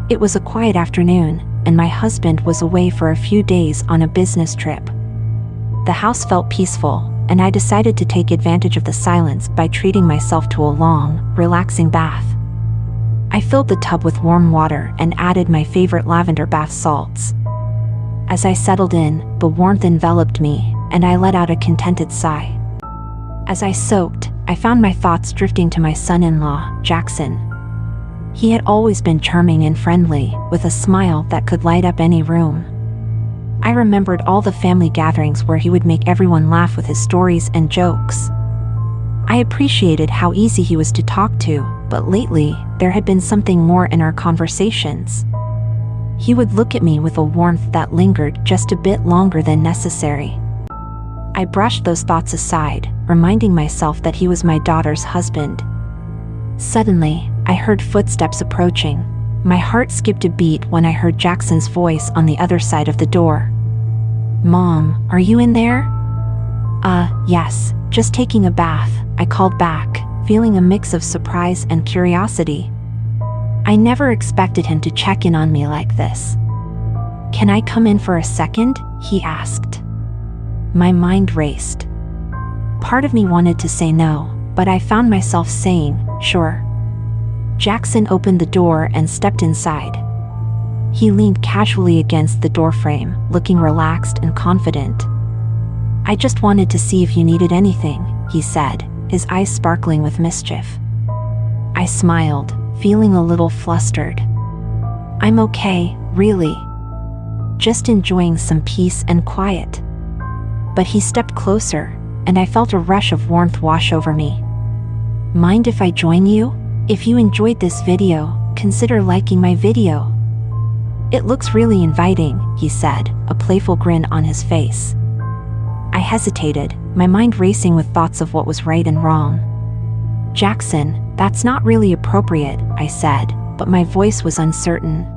It was a quiet afternoon, and my husband was away for a few days on a business trip. The house felt peaceful, and I decided to take advantage of the silence by treating myself to a long, relaxing bath. I filled the tub with warm water and added my favorite lavender bath salts. As I settled in, the warmth enveloped me, and I let out a contented sigh. As I soaked, I found my thoughts drifting to my son-in-law, Jackson. He had always been charming and friendly, with a smile that could light up any room. I remembered all the family gatherings where he would make everyone laugh with his stories and jokes. I appreciated how easy he was to talk to, but lately, there had been something more in our conversations. He would look at me with a warmth that lingered just a bit longer than necessary. I brushed those thoughts aside, reminding myself that he was my daughter's husband. Suddenly, I heard footsteps approaching. My heart skipped a beat when I heard Jackson's voice on the other side of the door. "Mom, are you in there?" Yes, just taking a bath," I called back, feeling a mix of surprise and curiosity. I never expected him to check in on me like this. "Can I come in for a second?" he asked. My mind raced. Part of me wanted to say no, but I found myself saying, "Sure." Jackson opened the door and stepped inside. He leaned casually against the doorframe, looking relaxed and confident. "I just wanted to see if you needed anything," he said, his eyes sparkling with mischief. I smiled, feeling a little flustered. "I'm okay, really. Just enjoying some peace and quiet." But he stepped closer, and I felt a rush of warmth wash over me. "Mind if I join you? If you enjoyed this video, consider liking my video. It looks really inviting," he said, a playful grin on his face. I hesitated, my mind racing with thoughts of what was right and wrong. "Jackson, that's not really appropriate," I said, but my voice was uncertain.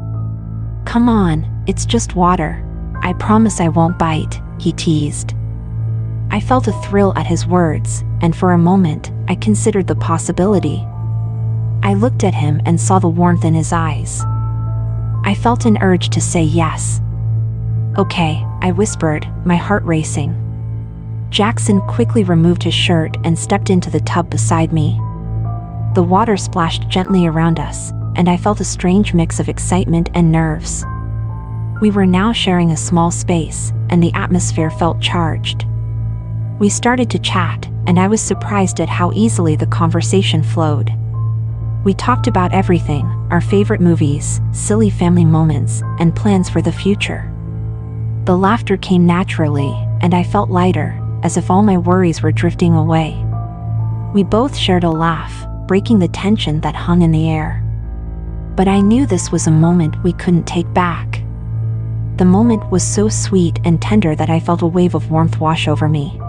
"Come on, it's just water. I promise I won't bite," he teased. I felt a thrill at his words, and for a moment, I considered the possibility. I looked at him and saw the warmth in his eyes. I felt an urge to say yes. "Okay," I whispered, my heart racing. Jackson quickly removed his shirt and stepped into the tub beside me. The water splashed gently around us, and I felt a strange mix of excitement and nerves. We were now sharing a small space, and the atmosphere felt charged. We started to chat, and I was surprised at how easily the conversation flowed. We talked about everything, our favorite movies, silly family moments, and plans for the future. The laughter came naturally, and I felt lighter, as if all my worries were drifting away. We both shared a laugh, breaking the tension that hung in the air. But I knew this was a moment we couldn't take back. The moment was so sweet and tender that I felt a wave of warmth wash over me.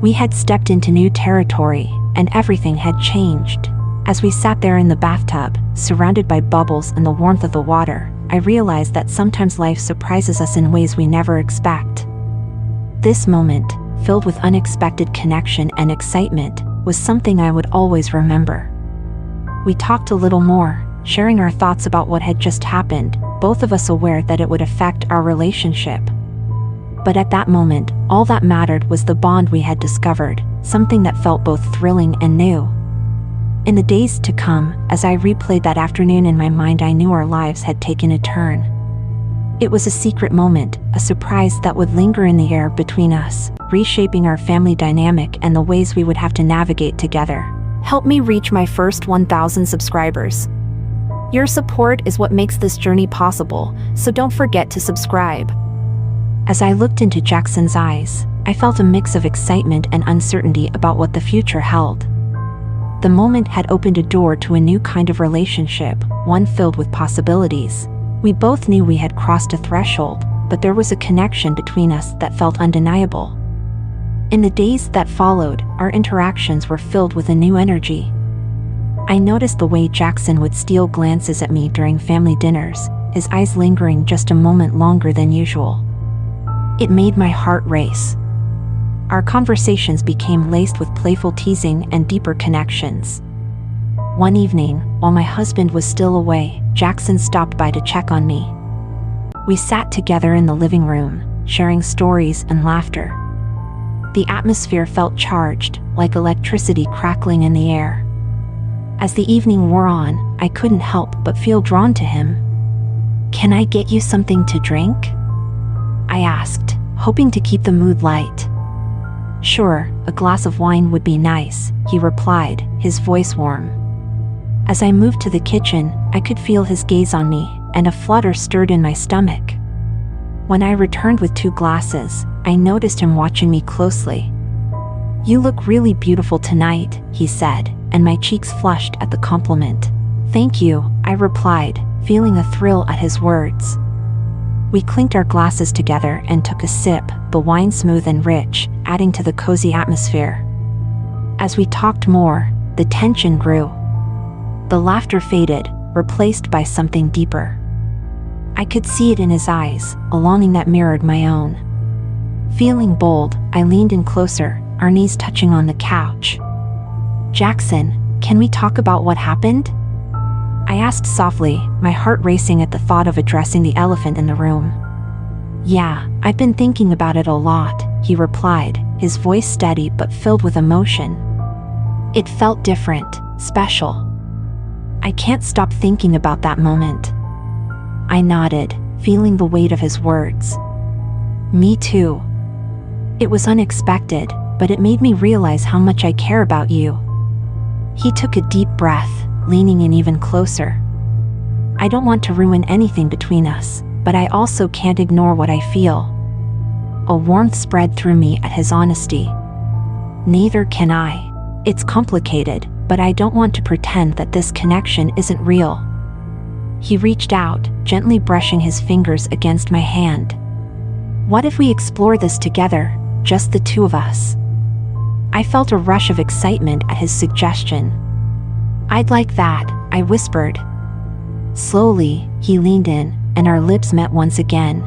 We had stepped into new territory, and everything had changed. As we sat there in the bathtub, surrounded by bubbles and the warmth of the water, I realized that sometimes life surprises us in ways we never expect. This moment, filled with unexpected connection and excitement, was something I would always remember. We talked a little more, sharing our thoughts about what had just happened, both of us aware that it would affect our relationship. But at that moment, all that mattered was the bond we had discovered, something that felt both thrilling and new. In the days to come, as I replayed that afternoon in my mind, I knew our lives had taken a turn. It was a secret moment, a surprise that would linger in the air between us, reshaping our family dynamic and the ways we would have to navigate together. Help me reach my first 1,000 subscribers. Your support is what makes this journey possible, so don't forget to subscribe. As I looked into Jackson's eyes, I felt a mix of excitement and uncertainty about what the future held. The moment had opened a door to a new kind of relationship, one filled with possibilities. We both knew we had crossed a threshold, but there was a connection between us that felt undeniable. In the days that followed, our interactions were filled with a new energy. I noticed the way Jackson would steal glances at me during family dinners, his eyes lingering just a moment longer than usual. It made my heart race. Our conversations became laced with playful teasing and deeper connections. One evening, while my husband was still away, Jackson stopped by to check on me. We sat together in the living room, sharing stories and laughter. The atmosphere felt charged, like electricity crackling in the air. As the evening wore on, I couldn't help but feel drawn to him. "Can I get you something to drink?" I asked, hoping to keep the mood light. "Sure, a glass of wine would be nice," he replied, his voice warm. As I moved to the kitchen, I could feel his gaze on me, and a flutter stirred in my stomach. When I returned with 2 glasses, I noticed him watching me closely. "You look really beautiful tonight," he said, and my cheeks flushed at the compliment. "Thank you," I replied, feeling a thrill at his words. We clinked our glasses together and took a sip, the wine smooth and rich, adding to the cozy atmosphere. As we talked more, the tension grew. The laughter faded, replaced by something deeper. I could see it in his eyes, a longing that mirrored my own. Feeling bold, I leaned in closer, our knees touching on the couch. "Jackson, can we talk about what happened?" I asked softly, my heart racing at the thought of addressing the elephant in the room. "Yeah, I've been thinking about it a lot," he replied, his voice steady but filled with emotion. "It felt different, special. I can't stop thinking about that moment." I nodded, feeling the weight of his words. "Me too. It was unexpected, but it made me realize how much I care about you." He took a deep breath, leaning in even closer. "I don't want to ruin anything between us, but I also can't ignore what I feel." A warmth spread through me at his honesty. "Neither can I. It's complicated, but I don't want to pretend that this connection isn't real." He reached out, gently brushing his fingers against my hand. "What if we explore this together, just the 2 of us?" I felt a rush of excitement at his suggestion. "I'd like that," I whispered. Slowly, he leaned in, and our lips met once again.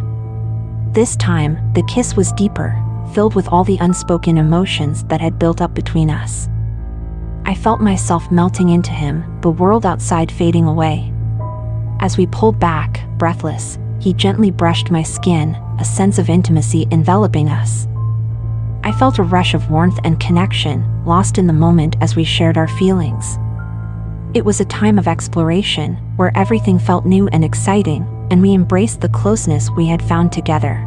This time, the kiss was deeper, filled with all the unspoken emotions that had built up between us. I felt myself melting into him, the world outside fading away. As we pulled back, breathless, he gently brushed my skin, a sense of intimacy enveloping us. I felt a rush of warmth and connection, lost in the moment as we shared our feelings. It was a time of exploration, where everything felt new and exciting, and we embraced the closeness we had found together.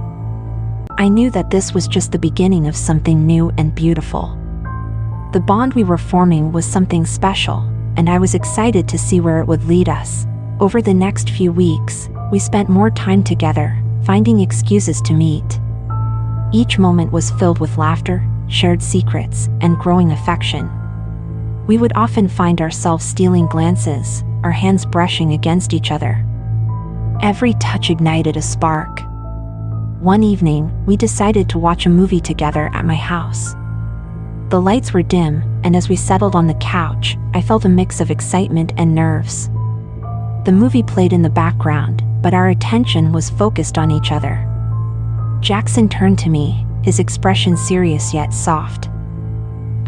I knew that this was just the beginning of something new and beautiful. The bond we were forming was something special, and I was excited to see where it would lead us. Over the next few weeks, we spent more time together, finding excuses to meet. Each moment was filled with laughter, shared secrets, and growing affection. We would often find ourselves stealing glances, our hands brushing against each other. Every touch ignited a spark. One evening, we decided to watch a movie together at my house. The lights were dim, and as we settled on the couch, I felt a mix of excitement and nerves. The movie played in the background, but our attention was focused on each other. Jackson turned to me, his expression serious yet soft.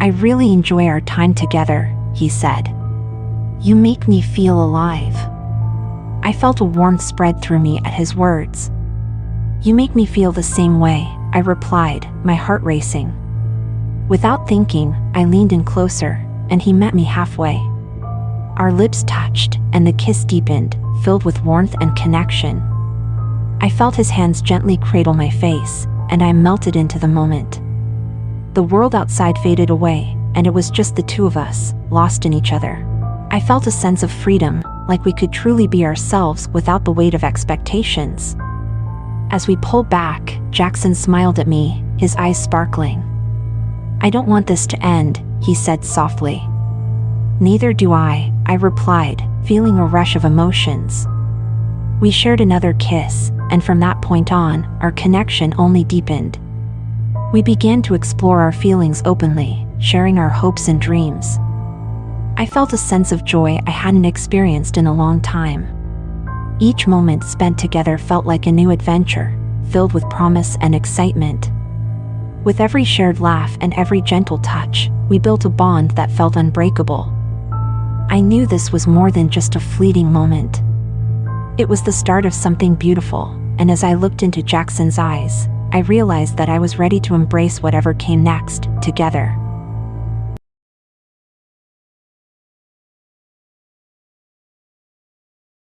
"I really enjoy our time together," he said. "You make me feel alive." I felt a warmth spread through me at his words. "You make me feel the same way," I replied, my heart racing. Without thinking, I leaned in closer, and he met me halfway. Our lips touched, and the kiss deepened, filled with warmth and connection. I felt his hands gently cradle my face, and I melted into the moment. The world outside faded away, and it was just the 2 of us, lost in each other. I felt a sense of freedom, like we could truly be ourselves without the weight of expectations. As we pulled back, Jackson smiled at me, his eyes sparkling. "I don't want this to end," he said softly. "Neither do I," I replied, feeling a rush of emotions. We shared another kiss, and from that point on, our connection only deepened. We began to explore our feelings openly, sharing our hopes and dreams. I felt a sense of joy I hadn't experienced in a long time. Each moment spent together felt like a new adventure, filled with promise and excitement. With every shared laugh and every gentle touch, we built a bond that felt unbreakable. I knew this was more than just a fleeting moment. It was the start of something beautiful, and as I looked into Jackson's eyes, I realized that I was ready to embrace whatever came next, together.